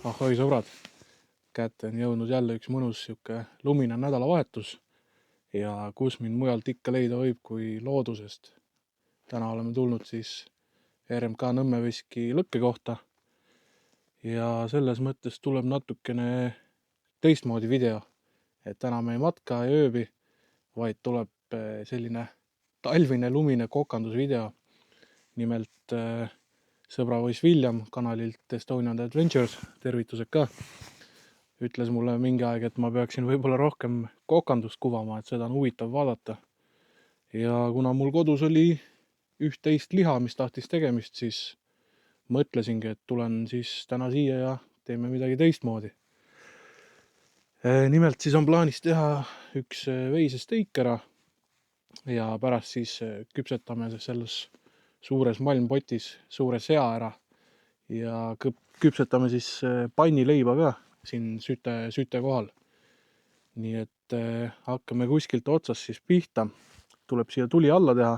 Ahoi sõbrad, kätte on jõudnud jälle üks mõnus siuke lumine nädalavahetus ja kus mind mujalt ikka leida võib kui loodusest. Täna oleme tulnud siis RMK Nõmmeveski lõkke kohta ja selles mõttes tuleb natukene teistmoodi video, et täna me ei matka ja ööbi, vaid tuleb selline talvine lumine kokandusvideo. Nimelt sõbrapoiss William kanalilt Estonian Adventures, tervitused ka, ütles mulle mingi aeg, et ma peaksin võib-olla rohkem kokandust kuvama, et seda on huvitav vaadata. Ja kuna mul kodus oli üht-teist liha, mis tahtis tegemist, siis mõtlesingi, et tulen siis täna siia ja teeme midagi teistmoodi. Nimelt siis on plaanis teha üks veisesteik ära ja pärast siis küpsetame selles suures malmpotis suure sea ära ja küpsetame siis pannileiba ka siin süte kohal. Nii et hakkame kuskilt otsast siis pihta. Tuleb siia tuli alla teha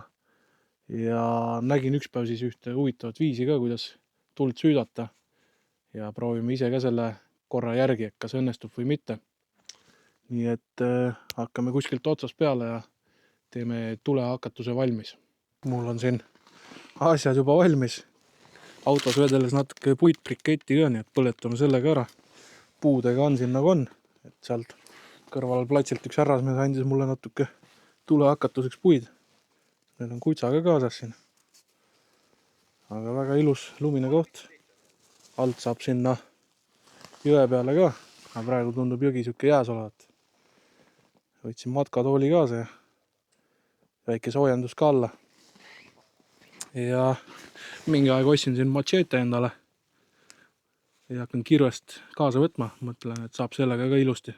ja nägin üks päev siis ühte huvitavat viisi ka, kuidas tuld süüdata ja proovime ise ka selle korra järgi, et kas õnnestub või mitte. Nii et hakkame kuskilt otsast peale ja teeme tulehakatuse valmis. Mul on siin asjad juba valmis. Autos vedeles natuke puitbriketti ka, nii et põletame sellega ära. Puudega on siin nagu on, et sealt kõrval platsilt üks härrasmees andis mulle natuke tulehakatuseks puid. Meil on kutsa ka kaasas siin. Aga väga ilus lumine koht. Alt saab sinna jõe peale ka, aga praegu tundub jõgi siuke jääs olevat. Võtsin matkatooli kaasa ja väike soojendus ka alla. Ja mingi aeg ostsin siin machete endale ja hakkan kirvest kaasa võtma. Mõtlen, et saab sellega ka ilusti.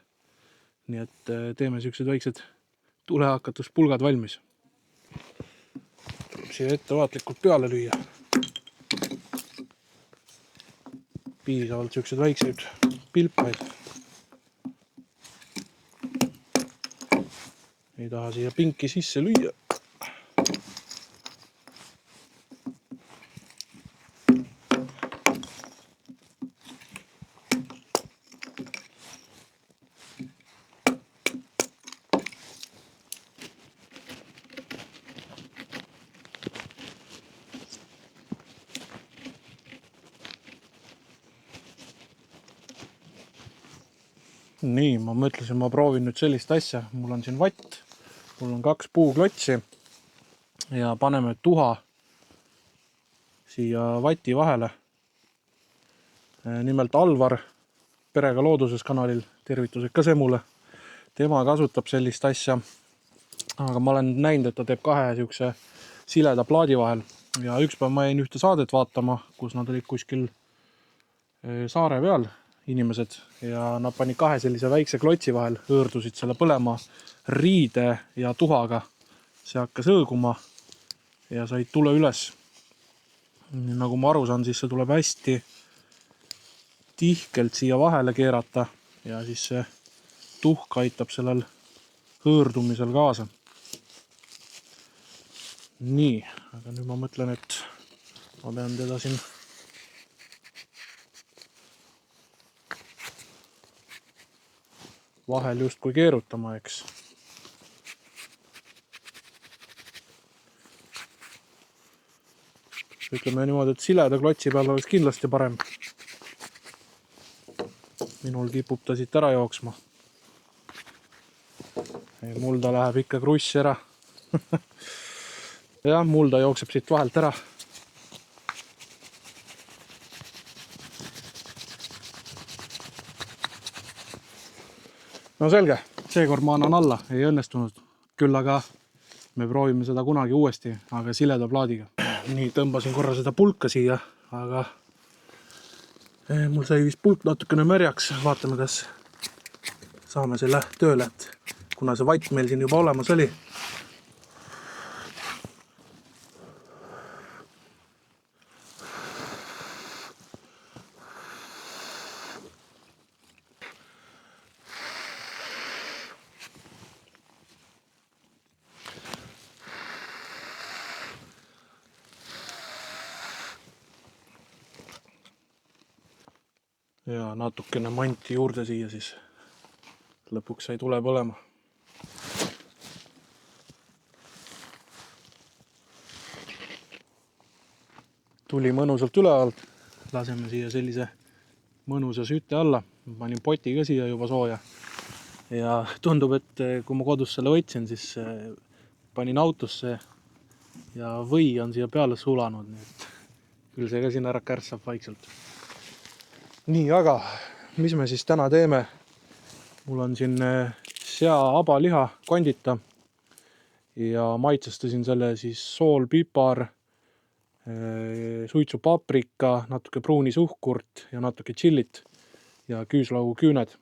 Nii et teeme siuksed väiksed tulehakatuspulgad valmis. Tuleb siia ettevaatlikult peale lüüa. Piisavalt siuksed väikseid pilpaid. Ei taha siia pinki sisse lüüa. Nii, ma mõtlesin, ma proovin nüüd sellist asja. Mul on siin vatt, mul on 2 puuklotsi ja paneme tuha siia vati vahele. Nimelt Alvar Perega looduses kanalil, tervitused ka Semule. Tema kasutab sellist asja, aga ma olen näinud, et ta teeb 2 siukse sileda plaadi vahel. Ja üks päev ma jäin ühte saadet vaatama, kus nad olid kuskil saare peal inimesed ja nad panid 2 sellise väikse klotsi vahel, hõõrdusid selle põlema riide ja tuhaga. See hakkas õõguma ja said tule üles. Nagu ma aru saan, siis see tuleb hästi tihkelt siia vahele keerata ja siis see tuhk aitab sellel hõõrdumisel kaasa. Nii, aga nüüd ma mõtlen, et ma pean teda siin vahel just kui keerutama, eks. Ütleme niimoodi, et sileda klotsi peal oleks kindlasti parem. Minul kipub ta siit ära jooksma. Mul ta läheb ikka krussi ära. Ja mul ta jookseb siit vahelt ära. No selge, seekord ma annan alla, ei õnnestunud. Küll aga me proovime seda kunagi uuesti, aga sileda plaadiga. Nii, tõmbasin korra seda pulka siia, aga mul sai vist pulk natukene märjaks. Vaatame, kas saame selle tööle, et kuna see vatt meil siin juba olemas oli. ja natukene manti juurde siia, siis lõpuks sai tule põlema. Tuli mõnusalt ülevalt, laseme siia sellise mõnusa süte alla, panin poti ka siia juba sooja ja tundub, et kui ma kodus selle võtsin, siis panin autosse ja või on siia peale sulanud, nii et küll see ka siin ära kärssab vaikselt. Nii, aga mis me siis täna teeme? Mul on siin sea abaliha kondita ja maitsestasin selle siis sool, pipar, suitsupaprika, natuke pruuni suhkurt ja natuke tšillit ja küüslaugu küüned.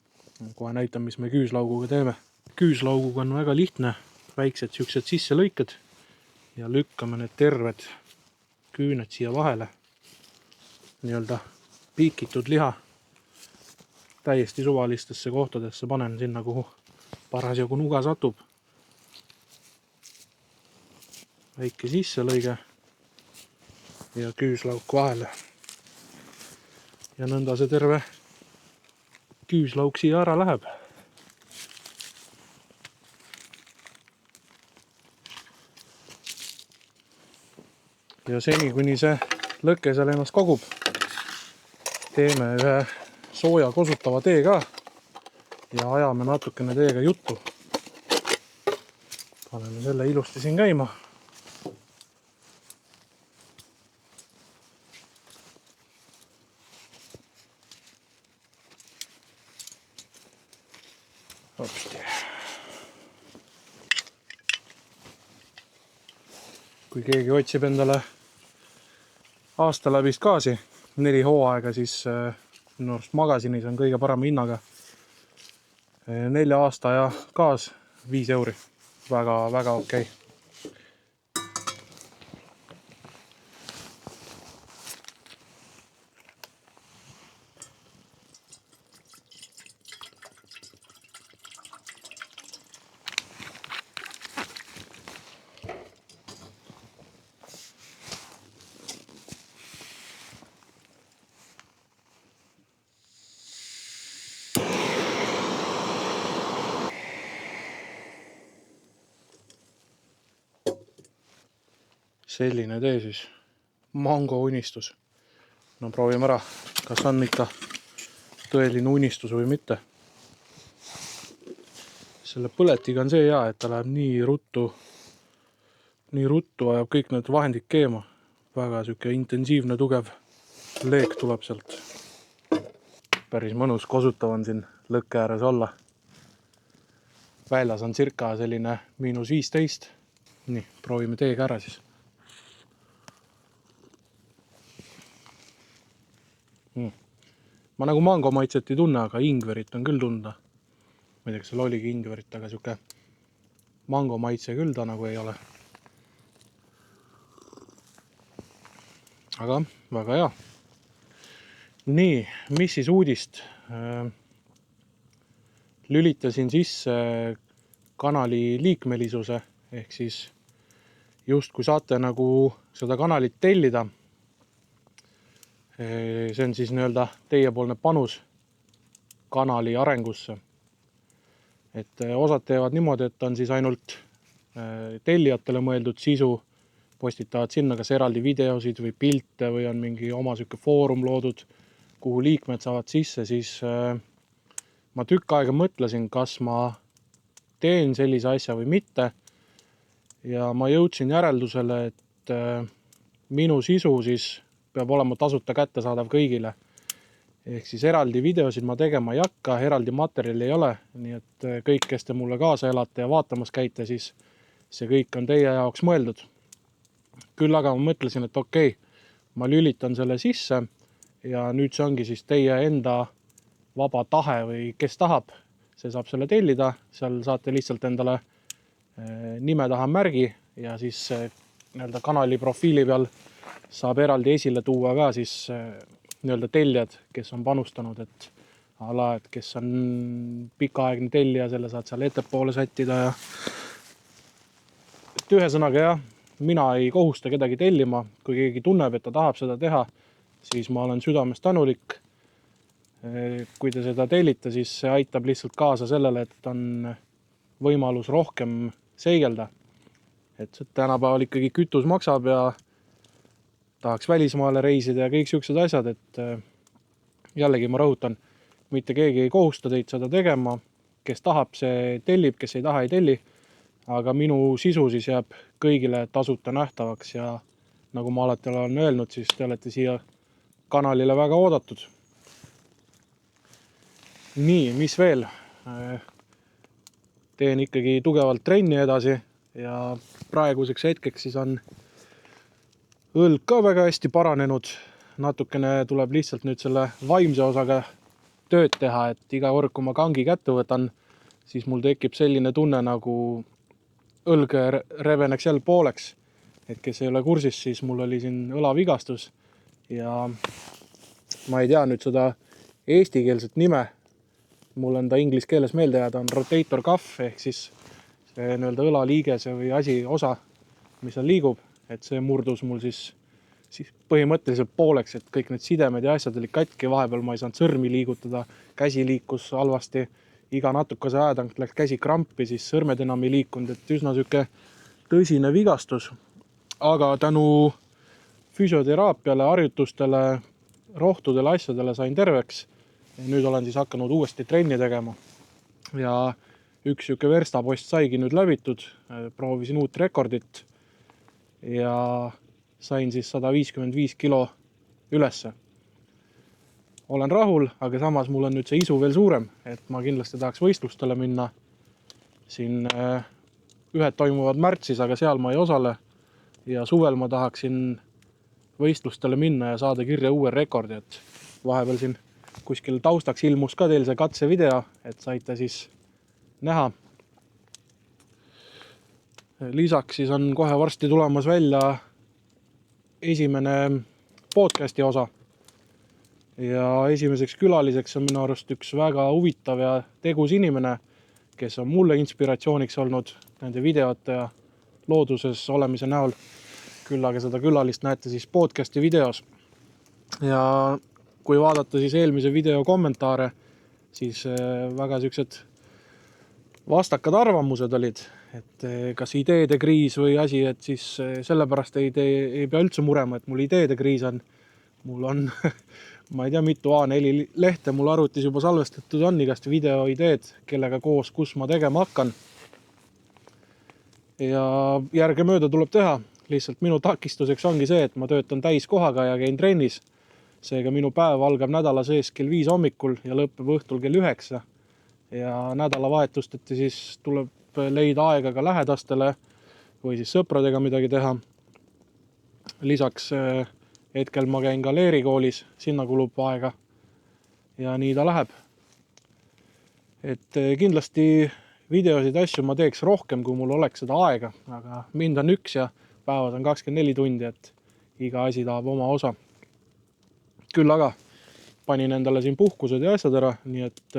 Kohe näitan, mis me küüslauguga teeme. Küüslauguga on väga lihtne, väiksed siuksed sisselõiked ja lükkame need terved küüned siia vahele. Nii-öelda piikitud liha täiesti suvalistesse kohtadesse panen sinna, kuhu parasjagu nuga satub. Väike sisselõige ja küüslauk vahele. Ja nõnda see terve küüslauk siia ära läheb. Ja seni, kuni see lõkke seal ennast kogub, teeme ühe sooja kosutava tee ka ja ajame natukene teega juttu. Paneme selle ilusti siin käima. Hopsti. Kui keegi otsib endale aasta läbist gaasi, 4 hooaega, siis minu arust magasinis on kõige parema hinnaga 4 aasta ja gaas 5 euri. Väga okei. Selline tee siis. Mango unistus. No proovime ära, kas on ikka tõeline unistus või mitte. Selle põletiga on see hea, et ta läheb nii ruttu ajab kõik need vahendid keema. Väga siuke intensiivne, tugev leek tuleb sealt. Päris mõnus kosutav on siin lõkke ääres olla. Väljas on circa selline -15. Nii, proovime teega ära siis. Ma nagu mango maitset ei tunne, aga ingverit on küll tunda. Ma ei tea, kas seal oligi ingverit, aga siuke mango maitse küll ta nagu ei ole. Aga väga hea. Nii, mis siis uudist? Lülitasin sisse kanali liikmelisuse, ehk siis just kui saate nagu seda kanalit tellida. See on siis nii-öelda teiepoolne panus kanali arengusse. Et osad teevad niimoodi, et on siis ainult tellijatele mõeldud sisu, postitavad sinna kas eraldi videosid või pilte või on mingi oma siuke foorum loodud, kuhu liikmed saavad sisse, siis ma tükk aega mõtlesin, kas ma teen sellise asja või mitte. Ja ma jõudsin järeldusele, et minu sisu siis peab olema tasuta kättesaadav kõigile. Ehk siis eraldi videosid ma tegema ei hakka, eraldi materjali ei ole, nii et kõik, kes te mulle kaasa elate ja vaatamas käite, siis see kõik on teie jaoks mõeldud. Küll aga ma mõtlesin, et okei, ma lülitan selle sisse ja nüüd see ongi siis teie enda vaba tahe või kes tahab, see saab selle tellida, seal saate lihtsalt endale nime taha märgi ja siis nii-öelda kanali profiili peal saab eraldi esile tuua ka siis nii-öelda tellijad, kes on panustanud, et kes on pikaaegne tellija, selle saad seal ettepoole sättida ja et ühesõnaga jah, mina ei kohusta kedagi tellima, kui keegi tunneb, et ta tahab seda teha, siis ma olen südamest tänulik. Kui te seda tellite, siis see aitab lihtsalt kaasa sellele, et on võimalus rohkem seigelda. Et tänapäeval ikkagi kütus maksab ja tahaks välismaale reisida ja kõik siuksed asjad, et jällegi ma rõhutan, mitte keegi ei kohusta teid seda tegema. Kes tahab, see tellib, kes ei taha, ei telli. Aga minu sisu siis jääb kõigile tasuta nähtavaks ja nagu ma alati olen öelnud, siis te olete siia kanalile väga oodatud. Nii, mis veel? Teen ikkagi tugevalt trenni edasi ja praeguseks hetkeks siis on õlg ka väga hästi paranenud. Natukene tuleb lihtsalt nüüd selle vaimse osaga tööd teha, et iga kord, kui ma kangi kätte võtan, siis mul tekib selline tunne, nagu õlg reveneks jälle pooleks. Et kes ei ole kursis, siis mul oli siin õlavigastus ja ma ei tea nüüd seda eestikeelset nime. Mul on ta inglise keeles meelde jääda, on rotator cuff ehk siis see nii-öelda õlaliigese või osa, mis seal liigub, et see murdus mul siis põhimõtteliselt pooleks, et kõik need sidemed ja asjad olid katki, vahepeal ma ei saanud sõrmi liigutada, käsi liikus halvasti, iga natukese aja tagant läks käsi krampi, siis sõrmed enam ei liikunud, et üsna süke tõsine vigastus. Aga tänu füsioteraapiale, harjutustele, rohtudele, asjadele sain terveks. Ja nüüd olen siis hakanud uuesti trenni tegema. Ja üks süke verstapost saigi nüüd läbitud, proovisin uut rekordit ja sain siis 155 kilo ülesse. Olen rahul, aga samas mul on nüüd see isu veel suurem, et ma kindlasti tahaks võistlustele minna. Siin ühed toimuvad märtsis, aga seal ma ei osale. Ja suvel ma tahaksin võistlustele minna ja saada kirja uue rekordi, et vahepeal siin kuskil taustaks ilmus ka teil see katsevideo, et saite siis näha. Lisaks siis on kohe varsti tulemas välja esimene podcasti osa ja esimeseks külaliseks on minu arust üks väga huvitav ja tegus inimene, kes on mulle inspiratsiooniks olnud nende videote ja looduses olemise näol. Küll aga seda külalist näete siis podcasti videos. Ja kui vaadata siis eelmise video kommentaare, siis väga siuksed vastakad arvamused olid, et kas ideede kriis või asi, et siis sellepärast ei pea üldse murema, et mul ideede kriis on. Mul on, ma ei tea, mitu A4 lehte mul arvutis juba salvestatud on igast videoideed, kellega koos, kus ma tegema hakkan. Ja järgemööda tuleb teha. Lihtsalt minu takistuseks ongi see, et ma töötan täiskohaga ja käin trennis. Seega minu päev algab nädala sees kell 5 hommikul ja lõpeb õhtul kell 9. Ja nädalavahetusteti siis tuleb leida aega ka lähedastele või siis sõpradega midagi teha. Lisaks hetkel ma käin ka leerikoolis, sinna kulub aega ja nii ta läheb. Et kindlasti videosid asju ma teeks rohkem, kui mul oleks seda aega, aga mind on üks ja päevad on 24 tundi, et iga asi tahab oma osa. Küll aga panin endale siin puhkused ja asjad ära, nii et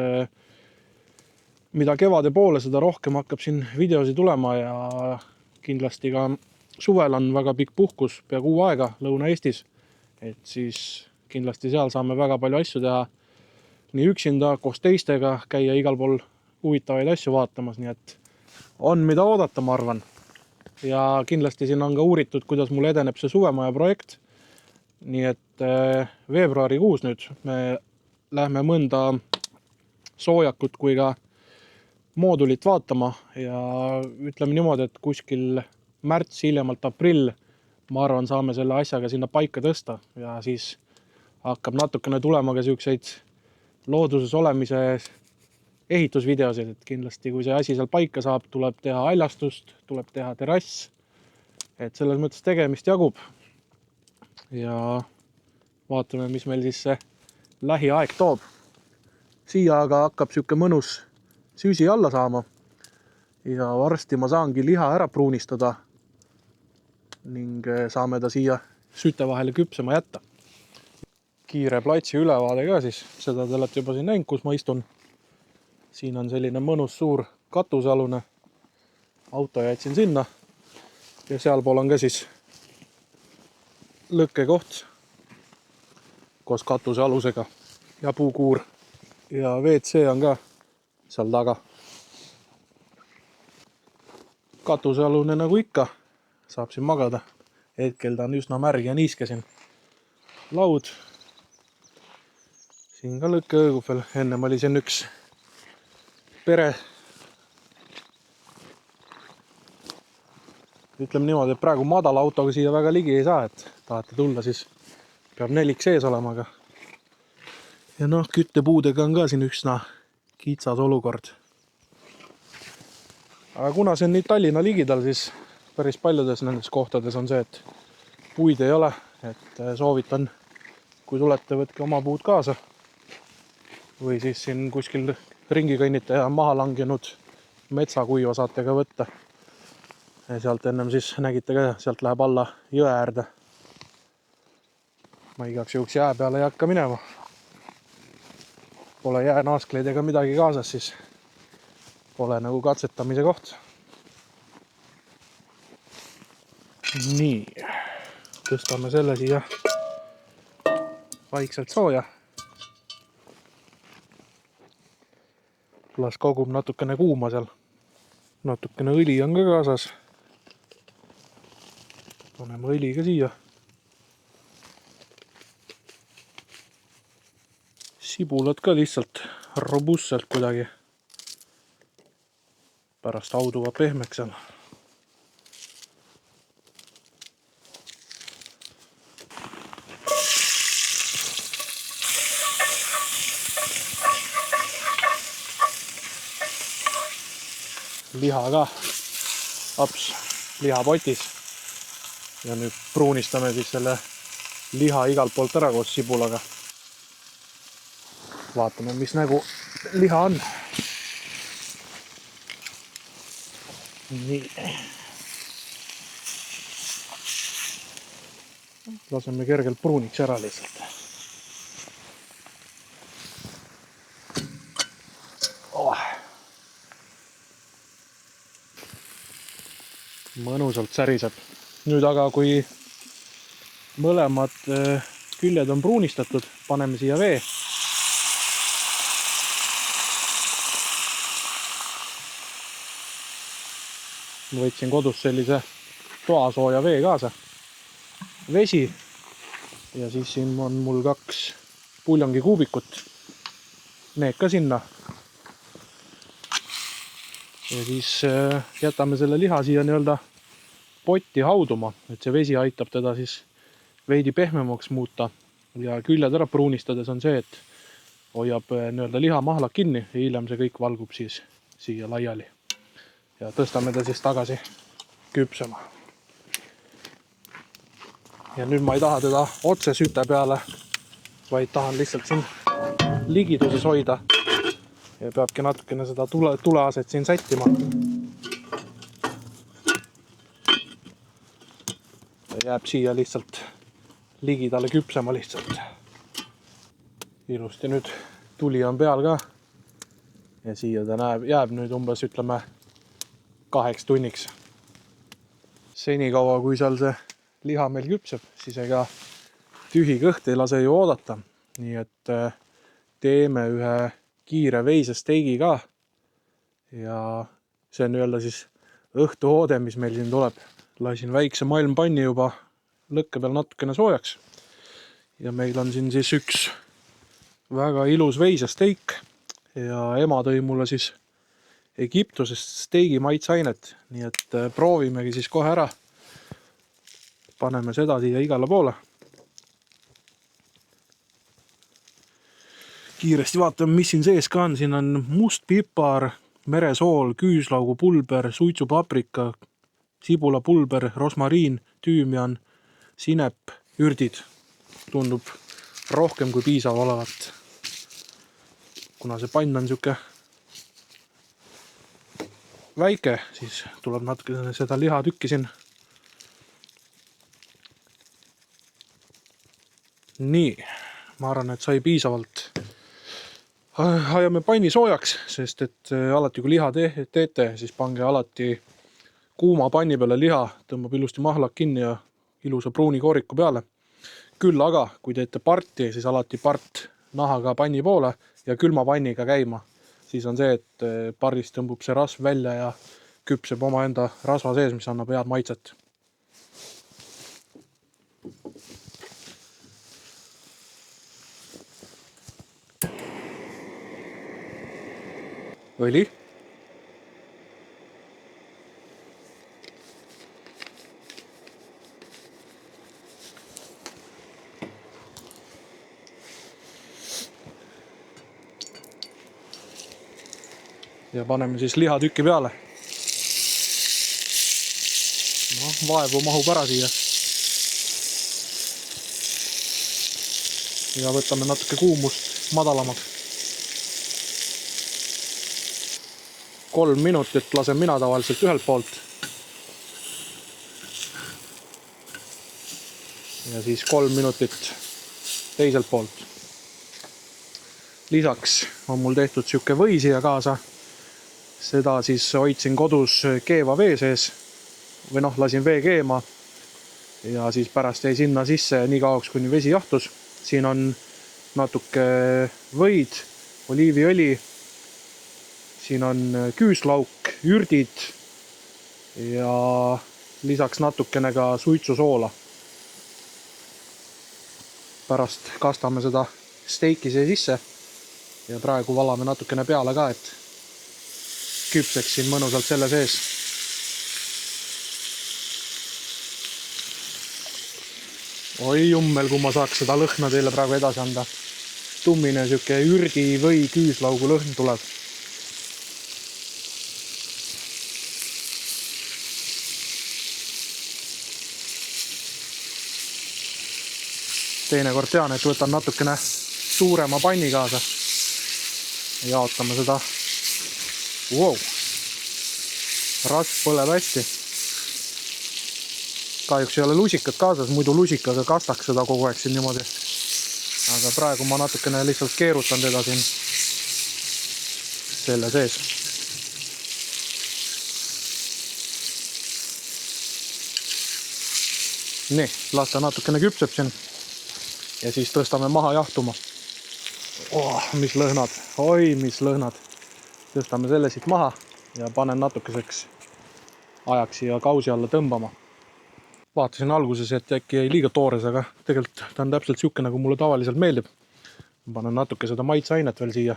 mida kevade poole, seda rohkem hakkab siin videosid tulema ja kindlasti ka suvel on väga pikk puhkus, pea kuu aega Lõuna-Eestis, et siis kindlasti seal saame väga palju asju teha, nii üksinda, koos teistega, käia igal pool huvitavaid asju vaatamas, nii et on mida oodata, ma arvan. Ja kindlasti siin on ka uuritud, kuidas mul edeneb see suvemaja projekt. Nii et veebruarikuus nüüd me lähme mõnda soojakut kui ka moodulit vaatama ja ütleme niimoodi, et kuskil märts, hiljemalt aprill, ma arvan, saame selle asjaga sinna paika tõsta ja siis hakkab natukene tulema ka siukseid looduses olemise ehitusvideosid, et kindlasti kui see asi seal paika saab, tuleb teha haljastust, tuleb teha terrass, et selles mõttes tegemist jagub ja vaatame, mis meil siis see lähiaeg toob. Siia aga hakkab siuke mõnus süsi alla saama ja varsti ma saangi liha ära pruunistada ning saame ta siia süte vahele küpsema jätta. Kiire platsi ülevaade ka siis, seda te olete juba siin näinud, kus ma istun. Siin on selline mõnus suur katusealune, auto jätsin sinna ja sealpool on ka siis lõkkekoht koos katusealusega ja puukuur. ja WC on ka seal taga. Katusealune nagu ikka, saab siin magada. Hetkel ta on üsna märg ja niiske siin. Laud. Siin ka lõkke õõgub veel. Ennem oli siin üks pere. Ütleme niimoodi, et praegu madala autoga siia väga ligi ei saa, et tahate tulla, siis peab nelik sees olema. Ja noh, küttepuudega on ka siin üsna kitsas olukord. Aga kuna see on nii Tallinna ligidal, siis päris paljudes nendes kohtades on see, et puid ei ole. Et soovitan, kui tulete, võtke oma puud kaasa. Või siis siin kuskil ringi kõnnite ja maha langenud metsakuiva saate ka võtta. Ja sealt ennem siis nägite ka, sealt läheb alla jõe äärde. Ma igaks juhuks jää peale ei hakka minema. Pole jäänaaskleid ega midagi kaasas, siis pole nagu katsetamise koht. Nii, tõstame selle siia vaikselt sooja. Las kogub natukene kuuma seal. Natukene õli on ka kaasas. Paneme õli ka siia. Sibulad ka lihtsalt robustselt kuidagi. Pärast hauduva pehmeks seal. Liha ka, aps, lihapotis. Ja nüüd pruunistame siis selle liha igalt poolt ära koos sibulaga. Vaatame, mis nägu liha on. Nii. Laseme kergelt pruuniks ära lihtsalt. Mõnusalt säriseb. Nüüd aga, kui mõlemad küljed on pruunistatud, paneme siia vee. Ma võtsin kodus sellise toasooja vee kaasa. Vesi. Ja siis siin on mul 2 puljongi kuubikut. Need ka sinna. Ja siis jätame selle liha siia nii-öelda potti hauduma, et see vesi aitab teda siis veidi pehmemaks muuta. Ja küljed ära pruunistades on see, et hoiab nii-öelda liha-mahlad kinni ja hiljem see kõik valgub siis siia laiali. Ja tõstame ta siis tagasi küpsema. Ja nüüd ma ei taha teda otse süte peale, vaid tahan lihtsalt siin ligiduses hoida. Ja peabki natukene seda tuleaset siin sättima. Ja jääb siia lihtsalt ligidale küpsema lihtsalt. Ilusti nüüd tuli on peal ka. Ja siia ta jääb nüüd umbes ütleme 8 tunniks. Senikaua kui seal see liha meil küpseb, siis ega tühi kõht ei lase ju oodata. Nii et teeme ühe kiire veisesteigi ka. Ja see on öelda siis õhtuhoode, mis meil siin tuleb. Lasin väikse malmpanni juba lõkke peal natukene soojaks. Ja meil on siin siis üks väga ilus veisesteik. Ja ema tõi mulle siis Egiptusest steigi maitsainet. Nii et proovimegi siis kohe ära. Paneme seda siia igale poole. Kiiresti vaatame, mis siin sees ka on. Siin on must pipar, meresool, küüslaugu pulber, suitsupaprika, sibulapulber, rosmariin, tüümian, sinep, ürdid. Tundub rohkem kui piisav olevat. Kuna see pann on siuke väike, siis tuleb natuke seda lihatükki siin. Nii, ma arvan, et sai piisavalt. Ajame panni soojaks, sest et alati kui liha teete, siis pange alati kuuma panni peale liha, tõmbab ilusti mahlad kinni ja ilusa pruuni kooriku peale. Küll aga, kui teete parti, siis alati part nahaga panni poole ja külma panniga käima. Siis on see, et pardist tõmbub see rasv välja ja küpseb omaenda rasva sees, mis annab head maitset. Õli. Ja paneme siis lihatüki peale. Vaevu mahub ära siia. Ja võtame natuke kuumust madalamaks. 3 minutit lasen mina tavaliselt ühelt poolt. Ja siis 3 minutit teiselt poolt. Lisaks on mul tehtud siuke või siia kaasa. Seda siis hoidsin kodus keeva vee sees või lasin vee keema ja siis pärast jäi sinna sisse nii kauaks, kuni vesi jahtus. Siin on natuke võid, oliiviõli, siin on küüslauk, ürdid ja lisaks natukene ka suitsusoola. Pärast kastame seda steiki siia sisse ja praegu valame natukene peale ka, et küpseks siin mõnusalt selle sees. Oi jummel, kui ma saaks seda lõhna teile praegu edasi anda. Tummine siuke ürdi või küüslaugu lõhn tuleb. Teinekord tean, et võtan natukene suurema panni kaasa. Jaotame seda. Wow. Rasv põleb hästi. Kahjuks ei ole lusikat kaasas, muidu lusikaga kastaks seda kogu aeg siin niimoodi. Aga praegu ma natukene lihtsalt keerutan teda siin selle sees. Nii, las ta natukene küpseb siin ja siis tõstame maha jahtuma. Mis lõhnad, oi mis lõhnad. Tõstame selle siit maha ja panen natukeseks ajaks siia kausi alla tõmbama. Vaatasin alguses, et äkki jäi liiga toores, aga tegelikult ta on täpselt siuke, nagu mulle tavaliselt meeldib. Panen natuke seda maitseainet veel siia.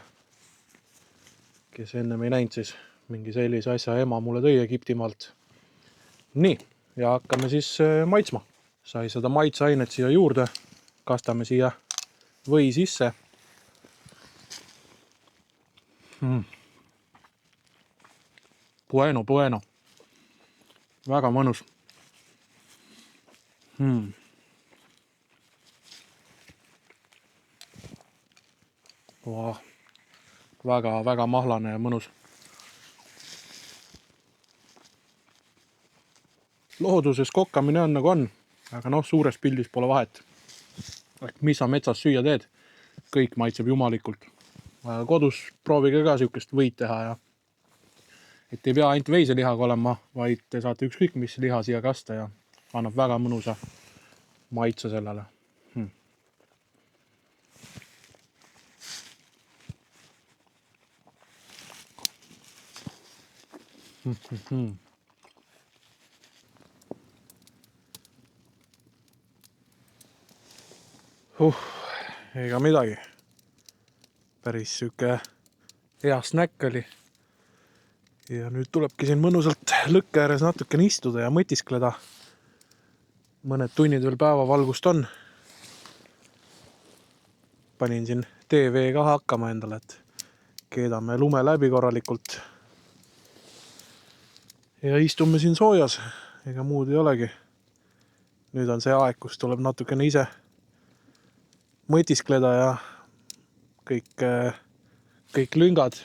Kes ennem ei näinud, siis mingi sellise asja ema mulle tõi Egiptimaalt. Nii, ja hakkame siis maitsma. Sai seda maitseainet siia juurde. Kastame siia või sisse. Bueno. Väga mõnus. Väga mahlane ja mõnus. Looduses kokkamine on nagu on, aga suures pildis pole vahet. Mis sa metsas süüa teed, kõik maitseb jumalikult. Kodus proovige ka siukest võid teha ja et ei pea ainult veiselihaga olema, vaid te saate ükskõik mis liha siia kasta ja annab väga mõnusa maitse sellele. Ega midagi. Päris siuke hea snäkk oli. Ja nüüd tulebki siin mõnusalt lõkke ääres natukene istuda ja mõtiskleda. Mõned tunnid veel päevavalgust on. Panin siin TV ka hakkama endale, et keedame lume läbi korralikult. Ja istume siin soojas, ega muud ei olegi. Nüüd on see aeg, kus tuleb natukene ise mõtiskleda ja kõik lüngad,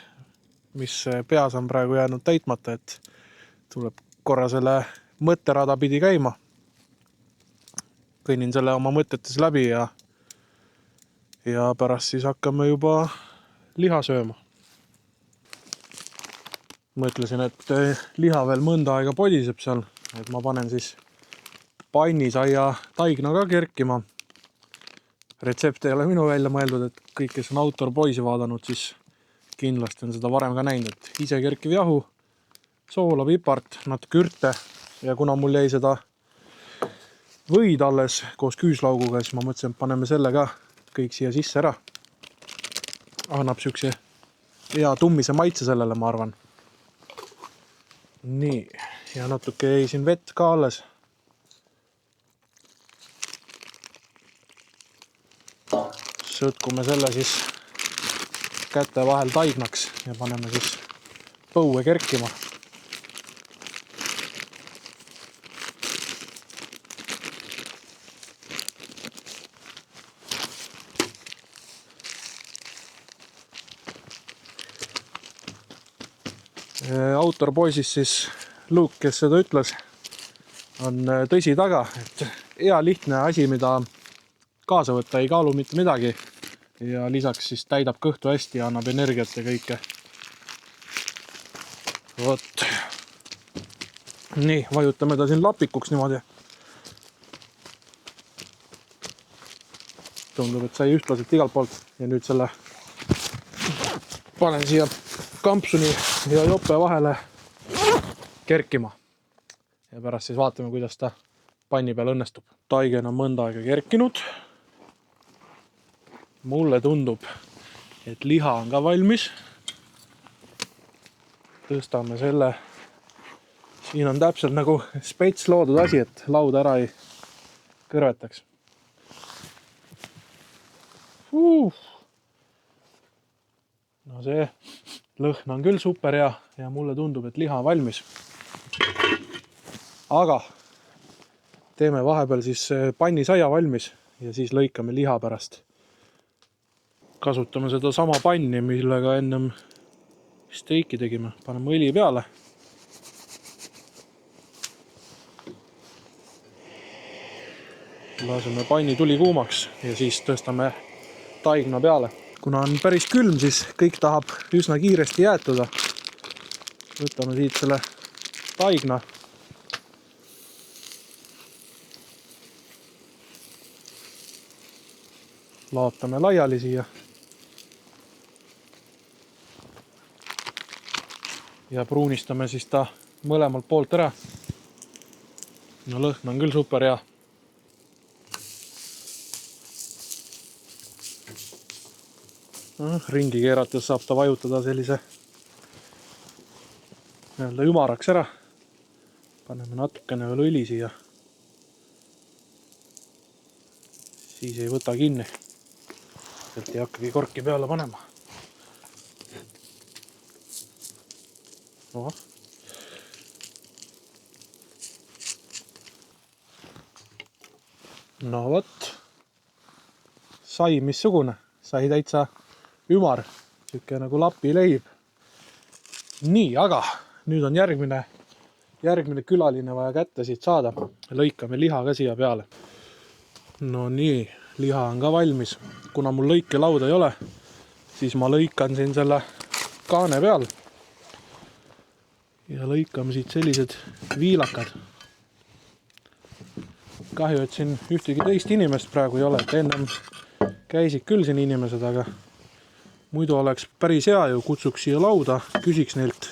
mis peas on praegu jäänud täitmata, et tuleb korra selle mõtterada pidi käima. Kõnnin selle oma mõtetes läbi ja pärast siis hakkame juba liha sööma. Mõtlesin, et liha veel mõnda aega podiseb seal, et ma panen siis pannisaia taigna ka kerkima. retsept ei ole minu välja mõeldud, et kõik, kes on Outdoor Boysi vaadanud, siis kindlasti on seda varem ka näinud, et ise kerkiv jahu, soola, pipart, natuke ürte ja kuna mul jäi seda võid alles koos küüslauguga, siis ma mõtlesin, et paneme selle ka kõik siia sisse ära. Annab siukse hea tummise maitse sellele, ma arvan. Nii, ja natuke jäi siin vett ka alles. Sõtkume selle siis käte vahel taignaks ja paneme siis põue kerkima. Outdoor Boysis siis Luke, kes seda ütles, on tõsi taga, et hea lihtne asi, mida kaasa võtta, ei kaalu mitte midagi ja lisaks siis täidab kõhtu hästi ja annab energiat ja kõike. Vot. Nii, vajutame ta siin lapikuks niimoodi. Tundub, et sai ühtlaselt igalt poolt ja nüüd selle panen siia kampsuni ja jope vahele kerkima. Ja pärast siis vaatame, kuidas ta panni peal õnnestub. Taigen on mõnda aega kerkinud. Mulle tundub, et liha on ka valmis. Tõstame selle. Siin on täpselt nagu spets loodud asi, et laud ära ei kõrvetaks. No see lõhn on küll super hea ja mulle tundub, et liha on valmis. Aga teeme vahepeal siis pannisaia valmis ja siis lõikame liha pärast. Kasutame seda sama panni, millega ennem steiki tegime. Paneme õli peale. Laseme panni tuli kuumaks ja siis tõstame taigna peale. Kuna on päris külm, siis kõik tahab üsna kiiresti jäätuda. Võtame siit selle taigna. Laotame laiali siia. Ja pruunistame siis ta mõlemalt poolt ära. No lõhn on küll super hea. Ringi keerates saab ta vajutada sellise ümaraks ära. Paneme natukene veel õli siia. Siis ei võta kinni. Sealt ei hakkagi korki peale panema. No vot. Sai missugune. Sai täitsa ümar, siuke nagu lapileib. Nii, aga nüüd on järgmine külaline vaja kätte siit saada. Lõikame liha ka siia peale. No nii, liha on ka valmis. Kuna mul lõikelauda ei ole, siis ma lõikan siin selle kaane peal. Ja lõikame siit sellised viilakad. Kahju, et siin ühtegi teist inimest praegu ei ole, et ennem käisid küll siin inimesed, aga muidu oleks päris hea ju, kutsuks siia lauda, küsiks neilt,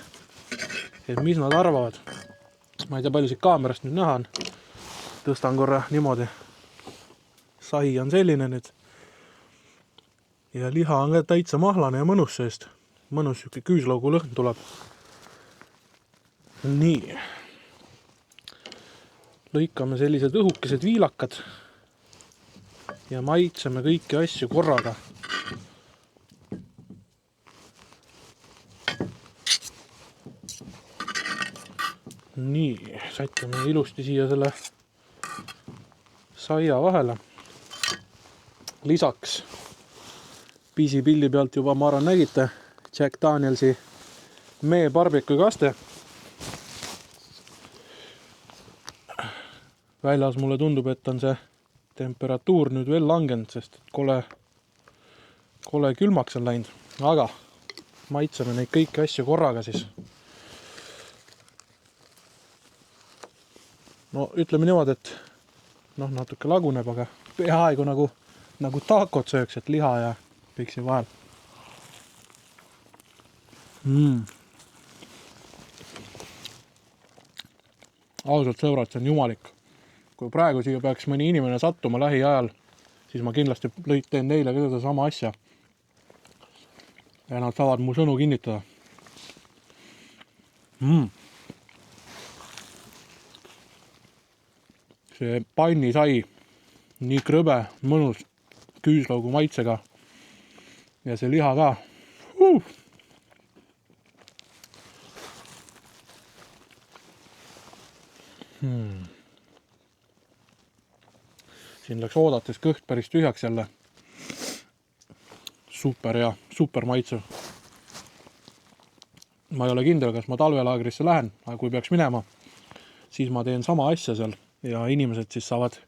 et mis nad arvavad. Ma ei tea, palju siit kaamerast nüüd näha on. Tõstan korra niimoodi. Sai on selline nüüd. Ja liha on ka täitsa mahlane ja mõnus seest. Mõnus siuke küüslaugu lõhn tuleb. Nii. Lõikame sellised õhukesed viilakad. Ja maitseme kõiki asju korraga. Nii, sätime ilusti siia selle saia vahele. Lisaks pisipilli pealt juba ma arvan nägite Jack Danielsi mee barbecue kaste. Väljas mulle tundub, et on see temperatuur nüüd veel langenud, sest kole külmaks on läinud. Aga maitseme neid kõiki asju korraga siis. No ütleme niimoodi, et natuke laguneb, aga peaaegu nagu nagu taakot sööks, et liha ja kõik siin vahel. Ausalt sõbrad, see on jumalik. Kui praegu siia peaks mõni inimene sattuma lähiajal, siis ma kindlasti teen neile ka seda sama asja. Ja nad saavad mu sõnu kinnitada. See panni sai nii krõbe, mõnus küüslaugu maitsega ja see liha ka. Siin läks oodates kõht päris tühjaks jälle. Super hea, super maitsev. Ma ei ole kindel, kas ma talvelaagrisse lähen, aga kui peaks minema, siis ma teen sama asja seal ja inimesed siis saavad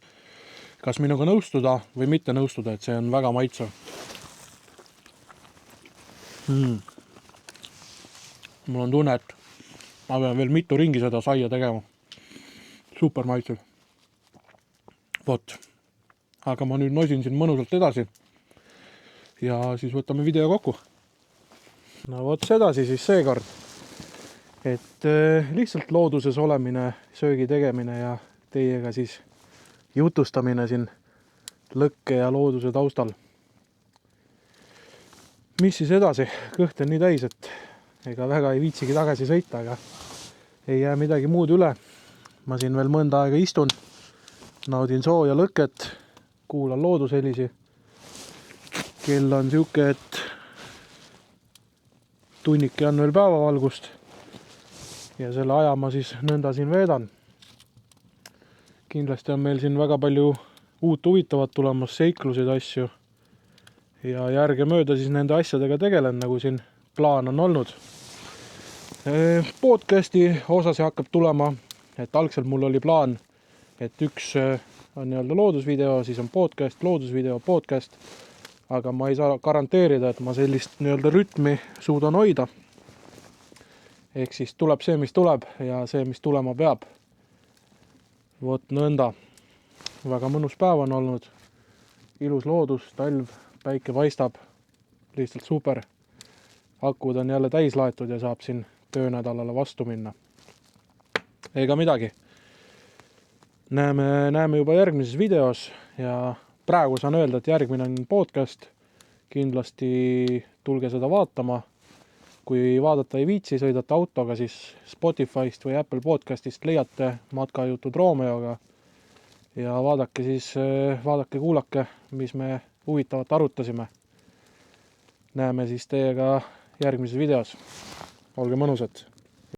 kas minuga nõustuda või mitte nõustuda, et see on väga maitsev. Mul on tunne, et ma pean veel mitu ringi seda saia tegema. Super maitsev. Vot. Aga ma nüüd nosin siin mõnusalt edasi. Ja siis võtame video kokku. No vot sedasi siis seekord. Et lihtsalt looduses olemine, söögi tegemine ja teiega siis jutustamine siin lõkke ja looduse taustal. Mis siis edasi? Kõht on nii täis, et ega väga ei viitsigi tagasi sõita, aga ei jää midagi muud üle. Ma siin veel mõnda aega istun, naudin sooja lõket, kuulan loodushelisi. Kell on siuke, et tunnike on veel päevavalgust ja selle aja ma siis nõnda siin veedan. Kindlasti on meil siin väga palju uut huvitavat tulemas, seiklusid asju ja järge mööda siis nende asjadega tegelen, nagu siin plaan on olnud. Podcasti osas hakkab tulema, et algselt mul oli plaan, et üks on nii-öelda loodusvideo, siis on podcast, loodusvideo, podcast, aga ma ei saa garanteerida, et ma sellist nii-öelda rütmi suudan hoida. Ehk siis tuleb see, mis tuleb ja see, mis tulema peab. Vot nõnda. Väga mõnus päev on olnud. Ilus loodus, talv, päike paistab. Lihtsalt super. Akud on jälle täis laetud ja saab siin töönädalale vastu minna. Ega midagi. Näeme juba järgmises videos ja praegu saan öelda, et järgmine on podcast. Kindlasti tulge seda vaatama. Kui vaadata ei viitsi, sõidate autoga, siis Spotify'st või Apple Podcastist leiate matkajutud Romeoga ja vaadake, kuulake, mis me huvitavat arutasime. Näeme siis teiega järgmises videos. Olge mõnusad!